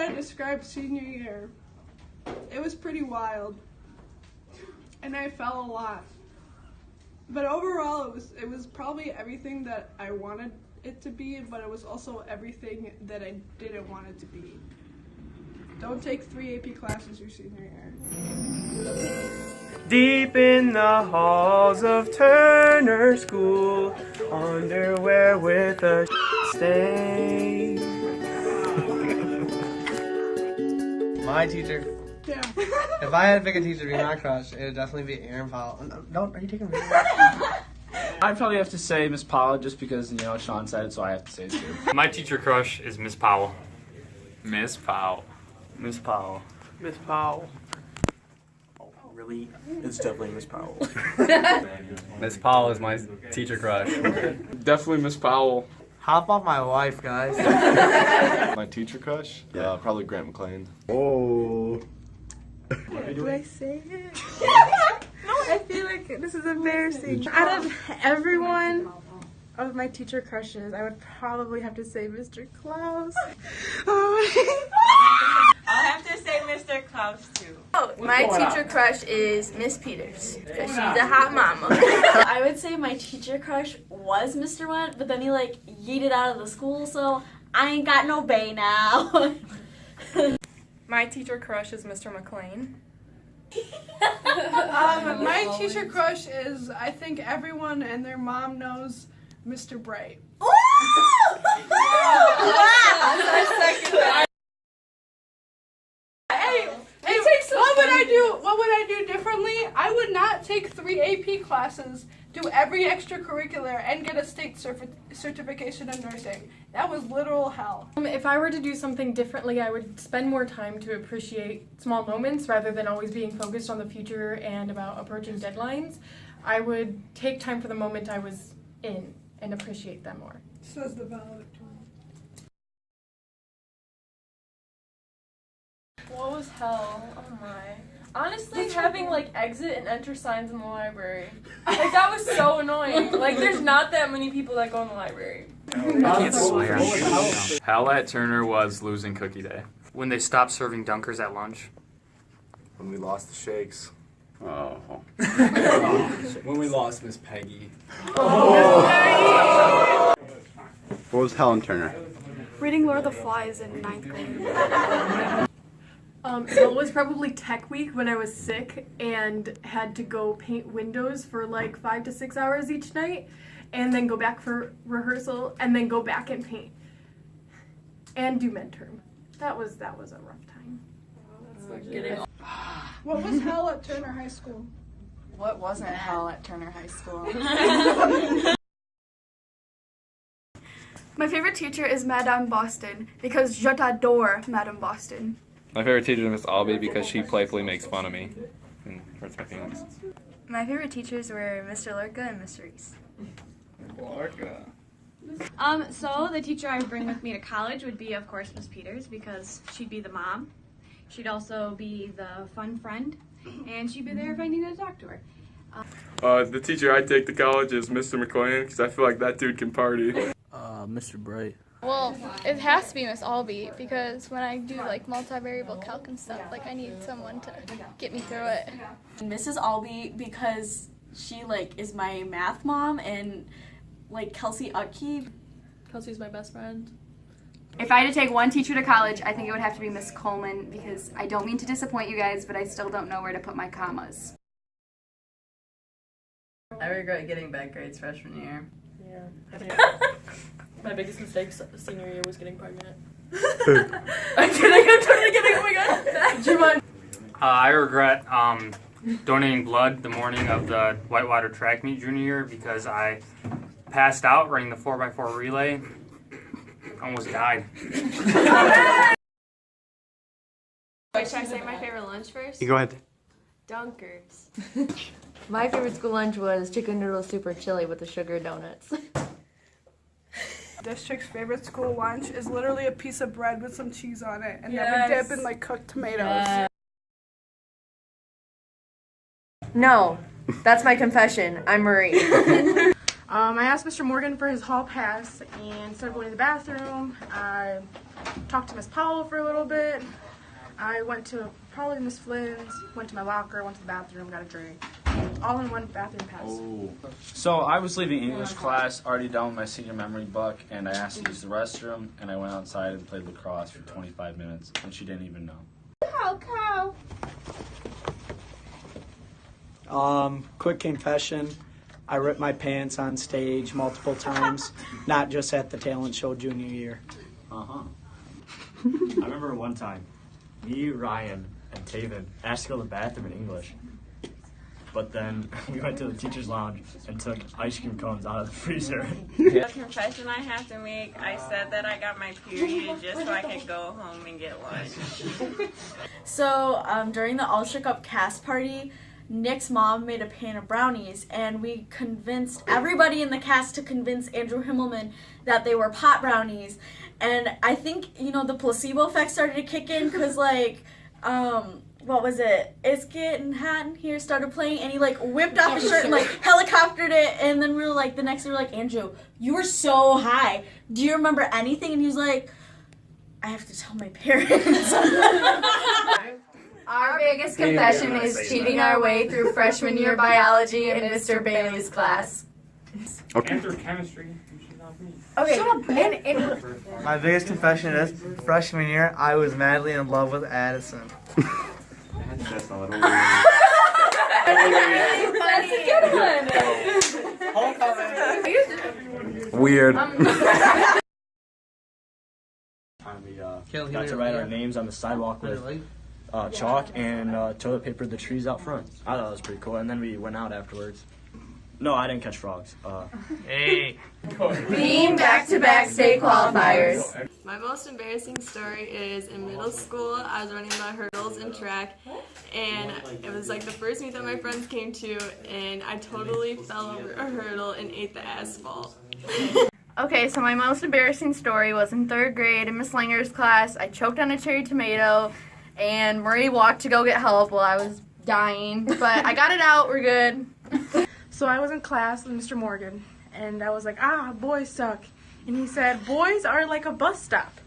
gotta describe senior year, it was pretty wild, and I fell a lot. But overall, it was probably everything that I wanted it to be, but it was also everything that I didn't want it to be. Don't take 3 AP classes your senior year. Deep in the halls of Turner School, underwear with a stain. My teacher. Yeah. If I had to pick a teacher to be my crush, it would definitely be Aaron Powell. Are you taking a video? I'd probably have to say Miss Powell just because, you know, Sean said it, so I have to say it too. My teacher crush is Miss Powell. Miss Powell. Miss Powell. Miss Powell. Oh, really? It's definitely Miss Powell. Miss Powell is my teacher crush. Definitely Miss Powell. Hop on my wife, guys. My teacher crush? Probably Grant McLean. Oh. Do I say it? I feel like this is embarrassing. Out of everyone of my teacher crushes, I would probably have to say Mr. Klaus. I'll have to say Mr. Klaus too. My teacher crush is Miss Peters because she's a hot mama. I would say my teacher crush was Mr. Went, but then he like yeeted out of the school, so I ain't got no bae now. My teacher crush is Mr. McLean. My teacher crush is, I think everyone and their mom knows, Mr. Bright. What would I do differently? I would not take 3 AP classes, do every extracurricular, and get a state certification in nursing. That was literal hell. If I were to do something differently, I would spend more time to appreciate small moments rather than always being focused on the future and about approaching deadlines. I would take time for the moment I was in and appreciate them more. Says the valedictorian. What was hell? Oh my. Honestly, having like exit and enter signs in the library. Like that was so annoying. Like there's not that many people that go in the library. I can't swear. Hell at Turner was losing cookie day. When they stopped serving Dunkers at lunch. When we lost the shakes. Oh. When we lost Miss Peggy. What was Helen Turner? Reading Lord of the Flies in 9th grade. It was probably tech week when I was sick and had to go paint windows for like 5 to 6 hours each night and then go back for rehearsal and then go back and paint and do midterm. That was a rough time. What was hell at Turner High School? What wasn't hell at Turner High School? My favorite teacher is Madame Boston because j'adore Madame Boston. My favorite teacher is Miss Albee because she playfully makes fun of me and hurts my feelings. My favorite teachers were Mr. Lorca and Mr. Reese. Lorca. So the teacher I would bring with me to college would be, of course, Miss Peters because she'd be the mom. She'd also be the fun friend, and she'd be there if I needed to talk to her. The teacher I take to college is Mr. McLean because I feel like that dude can party. Mr. Bright. Well, it has to be Miss Albee because when I do like multivariable calc and stuff, like I need someone to get me through it. Mrs. Albee because she like is my math mom, and like Kelsey Utke. Kelsey's my best friend. If I had to take one teacher to college, I think it would have to be Miss Coleman because I don't mean to disappoint you guys, but I still don't know where to put my commas. I regret getting bad grades freshman year. Yeah. My biggest mistake senior year was getting pregnant. I'm totally kidding. Oh my god. Do you mind? I regret donating blood the morning of the whitewater track meet junior year because I passed out running the 4x4 relay. Almost died. Wait, should I say my favorite lunch first? You go ahead. Dunkers. My favorite school lunch was chicken noodle soup or chili with the sugar donuts. District's favorite school lunch is literally a piece of bread with some cheese on it, and then we dip in like cooked tomatoes. No, that's my confession. I'm Marie. I asked Mr. Morgan for his hall pass and started going to the bathroom. I talked to Miss Powell for a little bit. I went to probably Miss Flynn's, went to my locker, went to the bathroom, got a drink. All in one bathroom pass. So I was leaving English class, already done with my senior memory book, and I asked to use the restroom, and I went outside and played lacrosse for 25 minutes, and she didn't even know. Quick confession, I ripped my pants on stage multiple times, not just at the talent show junior year. I remember one time, me, Ryan, and Taven asked to go to the bathroom in English. But then we went to the teacher's lounge and took ice cream cones out of the freezer. The confession I have to make, I said that I got my period just so I could go home and get lunch. So during the All Shook Up cast party, Nick's mom made a pan of brownies, and we convinced everybody in the cast to convince Andrew Himmelman that they were pot brownies. And I think, you know, the placebo effect started to kick in because, like, what was it? It's Getting Hot in Here started playing, and he, like, whipped off his shirt and, like, helicoptered it. And then we were like, the next day we were like, Andrew, you were so high. Do you remember anything? And he was like, I have to tell my parents. Our biggest confession is cheating our way through freshman year biology in Mr. Bailey's class. Okay. After chemistry. Okay. Shut up, Ben. My biggest confession is freshman year, I was madly in love with Addison. That's a good one. Weird. We got to write our names on the sidewalk with chalk and toilet paper the trees out front. I thought that was pretty cool. And then we went out afterwards. No, I didn't catch frogs. Hey. Being back-to-back state qualifiers. My most embarrassing story is in middle school. I was running the hurdles and track, and it was like the first meet that my friends came to, and I totally fell over a hurdle and ate the asphalt. Okay, so my most embarrassing story was in 3rd grade in Miss Langer's class. I choked on a cherry tomato, and Marie walked to go get help while I was dying. But I got it out, we're good. So I was in class with Mr. Morgan, and I was like, boys suck. And he said, boys are like a bus stop.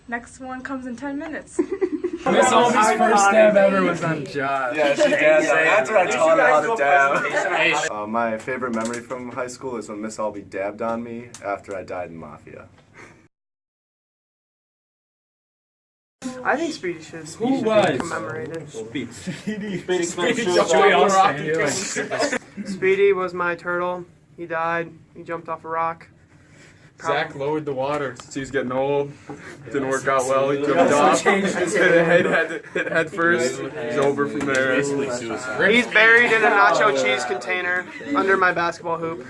Next one comes in 10 minutes. Miss Albie's first stab ever was on Josh. Yeah, she did. That's what I taught her how to dab. My favorite memory from high school is when Miss Albie dabbed on me after I died in Mafia. I think Speedy should be commemorated. Speedy was my turtle. He died. He jumped off a rock. Zach lowered the water since he was getting old. Didn't work out well. He jumped off. Hit head first. He's over from there. He's buried in a nacho cheese container under my basketball hoop.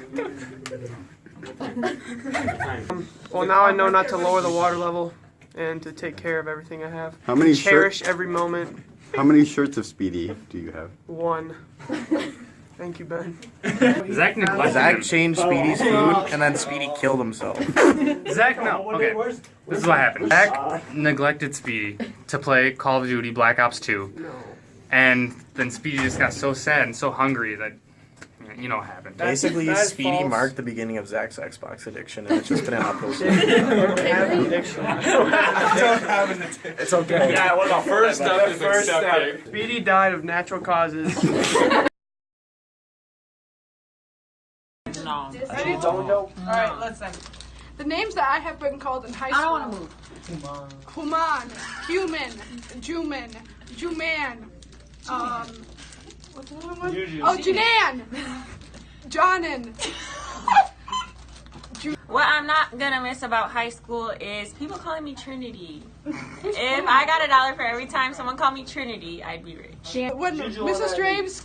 Well, now I know not to lower the water level and to take care of everything I have. How many Cherish every moment. How many shirts of Speedy do you have? 1. Thank you, Ben. Zach changed Speedy's food, and then Speedy killed himself. Zach, no. Okay, this is what happened. Zach neglected Speedy to play Call of Duty Black Ops 2. And then Speedy just got so sad and so hungry that, you know what happened. Basically, Speedy marked the beginning of Zach's Xbox addiction, and it's just been an uphill slope. It's okay. Yeah, what about first step is accepting. Speedy died of natural causes. Ready? Alright, listen. The names that I have been called in high school. I don't want to move. Human, Human, Juman, Juman, what's the other one? Oh, Janan, Jonan. What I'm not gonna miss about high school is people calling me Trinity. If I got $1 for every time someone called me Trinity, I'd be rich. When Mrs. Draves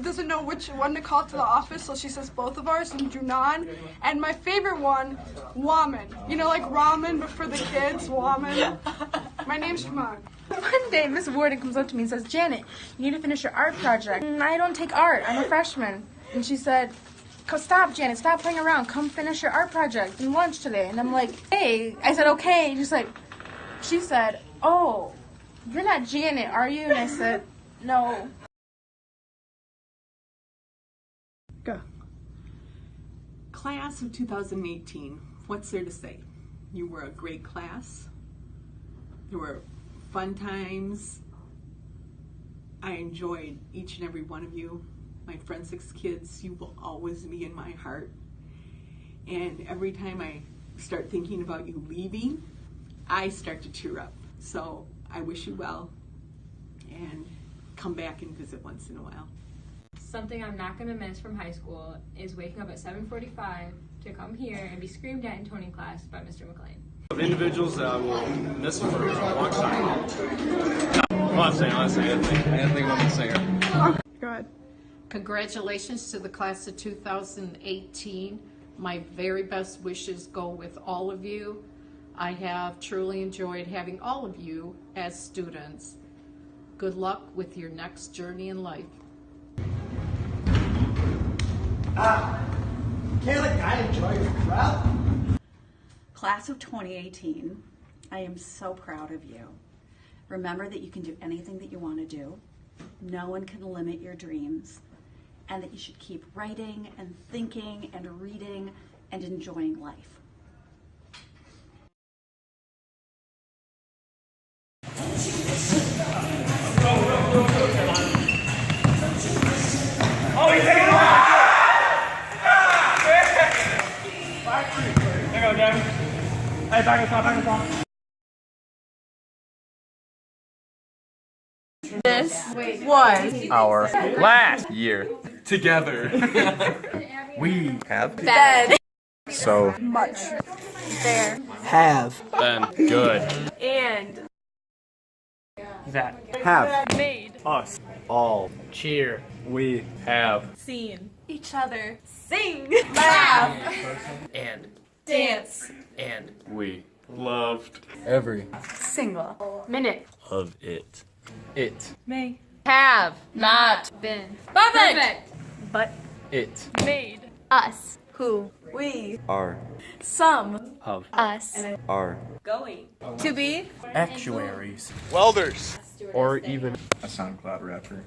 doesn't know which one to call to the office, so she says both of ours, and Junan. And my favorite one, Waman. You know, like ramen, but for the kids, Waman. My name's Shimon. One day, Miss Warden comes up to me and says, Janet, you need to finish your art project. I don't take art. I'm a freshman. And she said, stop, Janet. Stop playing around. Come finish your art project in lunch today. And I'm like, hey. I said, okay. And she said, oh, you're not Janet, are you? And I said, no. Go. Class of 2018. What's there to say? You were a great class. There were fun times. I enjoyed each and every one of you. My forensics kids, you will always be in my heart. And every time I start thinking about you leaving, I start to tear up. So I wish you well, and come back and visit once in a while. Something I'm not going to miss from high school is waking up at 7:45 to come here and be screamed at in toning class by Mr. McLean. Of individuals that I will miss for a long time. Well, I'm saying, honestly, I didn't think about the singer. Go ahead. Congratulations to the class of 2018. My very best wishes go with all of you. I have truly enjoyed having all of you as students. Good luck with your next journey in life. Kayla, I enjoy your prep. Class of 2018, I am so proud of you. Remember that you can do anything that you want to do. No one can limit your dreams, and that you should keep writing and thinking and reading and enjoying life. Oh, he's taking it off! There you go, Devin. Hey, back us off. This was Our last year together. We have been so much there. Have been good. And That have made us all cheer. We have seen each other sing, Laugh and dance and we loved every single minute of it. It may have not been perfect, but it made us who We are some of us our Going. to be actuaries, welders, or even A SoundCloud rapper.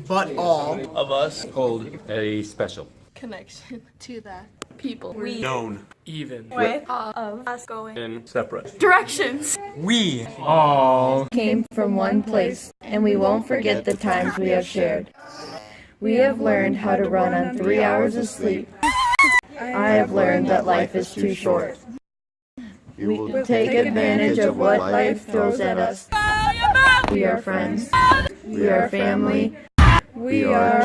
but all of us hold a special connection to the people we known even with of us going in separate directions. we all came from one place, and we won't forget the times we have shared. We have learned how to run on 3 hours of sleep. I have learned that life is too short. We take advantage of what life throws at us. We are friends. We are family. We are